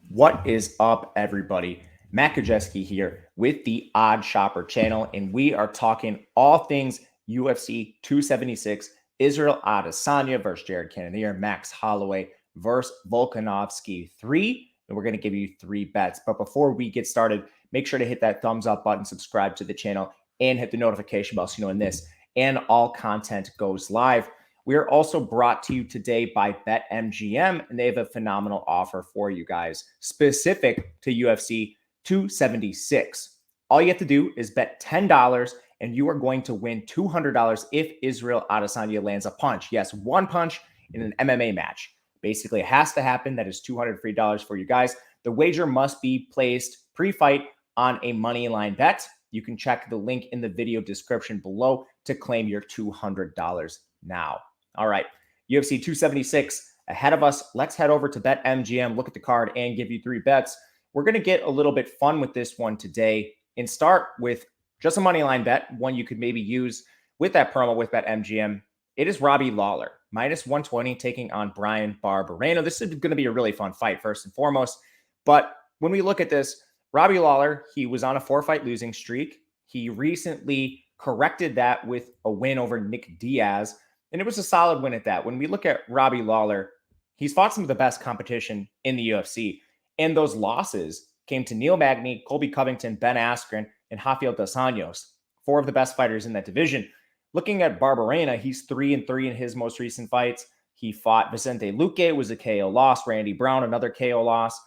What is up, everybody? Matt Gajewski here with the Odd Shopper channel, and we are talking all things UFC 276, Israel Adesanya versus Jared Cannonier, Max Holloway versus Volkanovski 3, and we're going to give you 3 bets. But before we get started, make sure to hit that thumbs up button, subscribe to the channel, and hit the notification bell so you know when this and all content goes live. We are also brought to you today by BetMGM, and they have a phenomenal offer for you guys specific to UFC 276. All you have to do is bet $10, and you are going to win $200 if Israel Adesanya lands a punch. Yes, one punch in an MMA match. Basically, it has to happen. That is $200 free dollars for you guys. The wager must be placed pre-fight on a money line bet. You can check the link in the video description below to claim your $200 now. All right, UFC 276 ahead of us. Let's head over to BetMGM, look at the card, and give you 3 bets. We're going to get a little bit fun with this one today and start with just a money line bet, one you could maybe use with that promo with BetMGM. It is Robbie Lawler, minus 120, taking on Bryan Barberena. This is going to be a really fun fight, first and foremost. But when we look at this, Robbie Lawler, he was on a 4-fight losing streak. He recently corrected that with a win over Nick Diaz. And it was a solid win at that. When we look at Robbie Lawler, he's fought some of the best competition in the UFC. And those losses came to Neil Magny, Colby Covington, Ben Askren, and Rafael dos Anjos, 4 of the best fighters in that division. Looking at Barberena, he's 3-3 in his most recent fights. He fought Vicente Luque, was a KO loss. Randy Brown, another KO loss.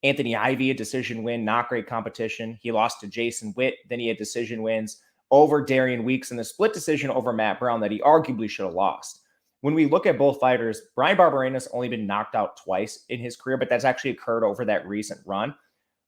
Anthony Ivy, a decision win, not great competition. He lost to Jason Witt. Then he had decision wins over Darian Weeks and the split decision over Matt Brown that he arguably should have lost. When we look at both fighters, Bryan Barberena's only been knocked out twice in his career, but that's actually occurred over that recent run.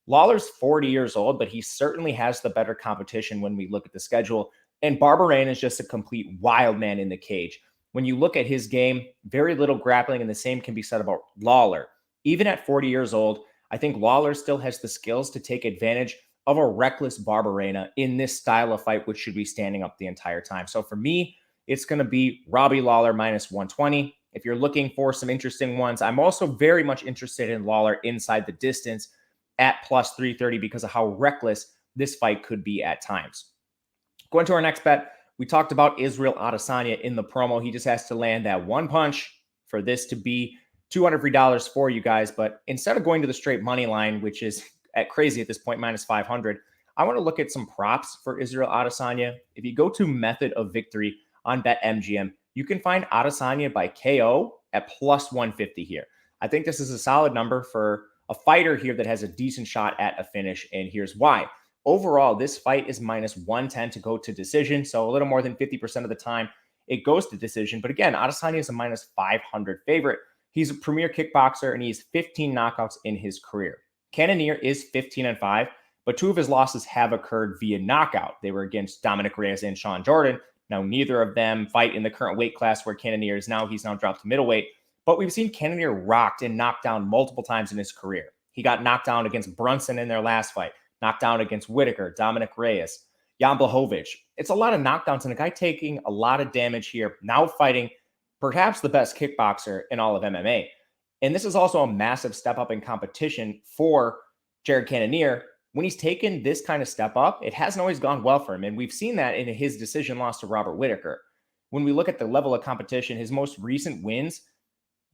Lawler's 40 years old, but he certainly has the better competition when we look at the schedule. And Barberena is just a complete wild man in the cage. When you look at his game, very little grappling, and the same can be said about Lawler. Even at 40 years old, I think Lawler still has the skills to take advantage of a reckless Barberena in this style of fight, which should be standing up the entire time. So for me, it's going to be Robbie Lawler minus 120. If you're looking for some interesting ones, I'm also very much interested in Lawler inside the distance at plus 330 because of how reckless this fight could be at times. Going to our next bet, we talked about Israel Adesanya in the promo. He just has to land that one punch for this to be $200 free dollars for you guys. But instead of going to the straight money line, which is at crazy at this point, minus 500, I want to look at some props for Israel Adesanya. If you go to method of victory on BetMGM, you can find Adesanya by KO at plus 150 here. I think this is a solid number for a fighter here that has a decent shot at a finish, and here's why. Overall, this fight is minus 110 to go to decision, so a little more than 50% of the time it goes to decision. But again, Adesanya is a minus 500 favorite. He's a premier kickboxer, and he's 15 knockouts in his career. Cannonier is 15-5, but 2 of his losses have occurred via knockout. They were against Dominic Reyes and Sean Jordan. Now, neither of them fight in the current weight class where Cannonier is now. He's now dropped to middleweight. But we've seen Cannonier rocked and knocked down multiple times in his career. He got knocked down against Brunson in their last fight, knocked down against Whitaker, Dominic Reyes, Jan Blachowicz. It's a lot of knockdowns and a guy taking a lot of damage here, now fighting perhaps the best kickboxer in all of MMA. And this is also a massive step up in competition for Jared Cannonier. When he's taken this kind of step up, it hasn't always gone well for him. And we've seen that in his decision loss to Robert Whitaker. When we look at the level of competition, his most recent wins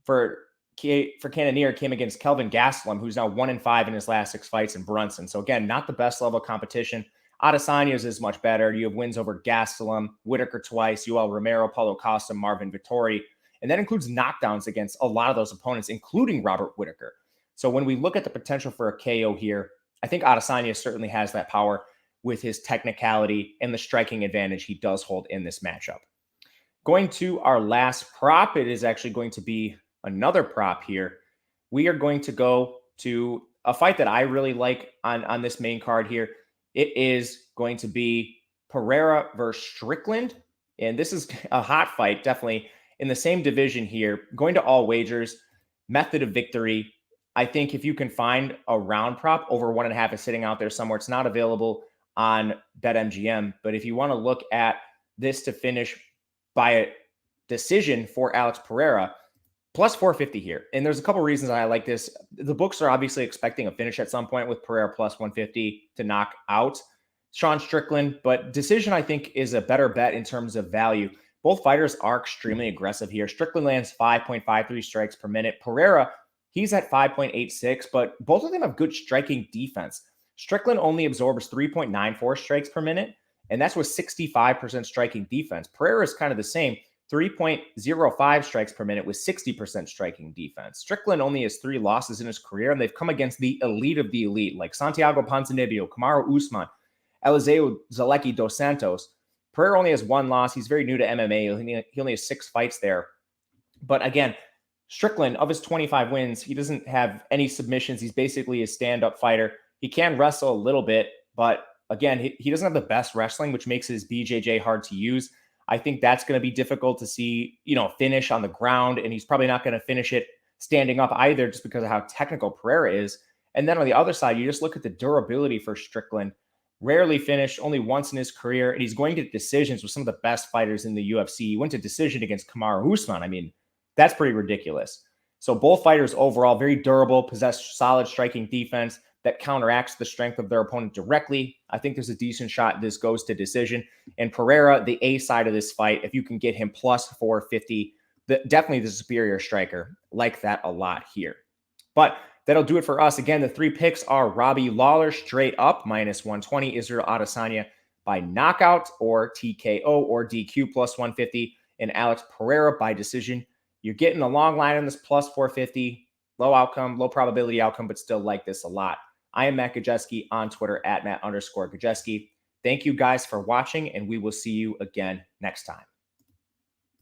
for Cannonier came against Kelvin Gastelum, who's now 1-5 in his last 6 fights, in Brunson. So again, not the best level of competition. Adesanya's is much better. You have wins over Gastelum, Whitaker twice, Yoel Romero, Paulo Costa, Marvin Vittori. And that includes knockdowns against a lot of those opponents, including Robert Whitaker. So when we look at the potential for a KO here, I think Adesanya certainly has that power with his technicality and the striking advantage he does hold in this matchup. Going to our last prop, it is actually going to be another prop here. We are going to go to a fight that I really like on this main card here. It is going to be Pereira versus Strickland. And this is a hot fight, definitely in the same division here. Going to all wagers, method of victory. I think if you can find a round prop, over 1.5 is sitting out there somewhere. It's not available on BetMGM. But if you want to look at this to finish by a decision for Alex Pereira, Plus 450 here. And there's a couple reasons I like this. The books are obviously expecting a finish at some point with Pereira plus 150 to knock out Sean Strickland. But decision, I think, is a better bet in terms of value. Both fighters are extremely aggressive here. Strickland lands 5.53 strikes per minute. Pereira, he's at 5.86, but both of them have good striking defense. Strickland only absorbs 3.94 strikes per minute, and that's with 65% striking defense. Pereira is kind of the same. 3.05 strikes per minute with 60% striking defense. Strickland only has 3 losses in his career, and they've come against the elite of the elite, like Santiago Ponzinibbio, Kamaru Usman, Eliseu Zaleki dos Santos. Pereira only has 1 loss. He's very new to MMA. He only has 6 fights there. But again, Strickland, of his 25 wins, he doesn't have any submissions. He's basically a stand-up fighter. He can wrestle a little bit, but again, he doesn't have the best wrestling, which makes his BJJ hard to use. I think that's going to be difficult to see, finish on the ground, and he's probably not going to finish it standing up either just because of how technical Pereira is. And then on the other side, you just look at the durability for Strickland. Rarely finished, only once in his career, and he's going to decisions with some of the best fighters in the UFC. He went to decision against Kamaru Usman. I mean, that's pretty ridiculous. So both fighters overall very durable, possess solid striking defense that counteracts the strength of their opponent directly. I think there's a decent shot this goes to decision. And Pereira, the A side of this fight, if you can get him plus 450, definitely the superior striker. Like that a lot here. But that'll do it for us. Again, the 3 picks are Robbie Lawler straight up minus 120, Israel Adesanya by knockout or TKO or DQ plus 150, and Alex Pereira by decision. You're getting a long line on this plus 450, low outcome, low probability outcome, but still like this a lot. I am Matt Gajewski on Twitter at Matt_Gajewski. Thank you guys for watching, and we will see you again next time.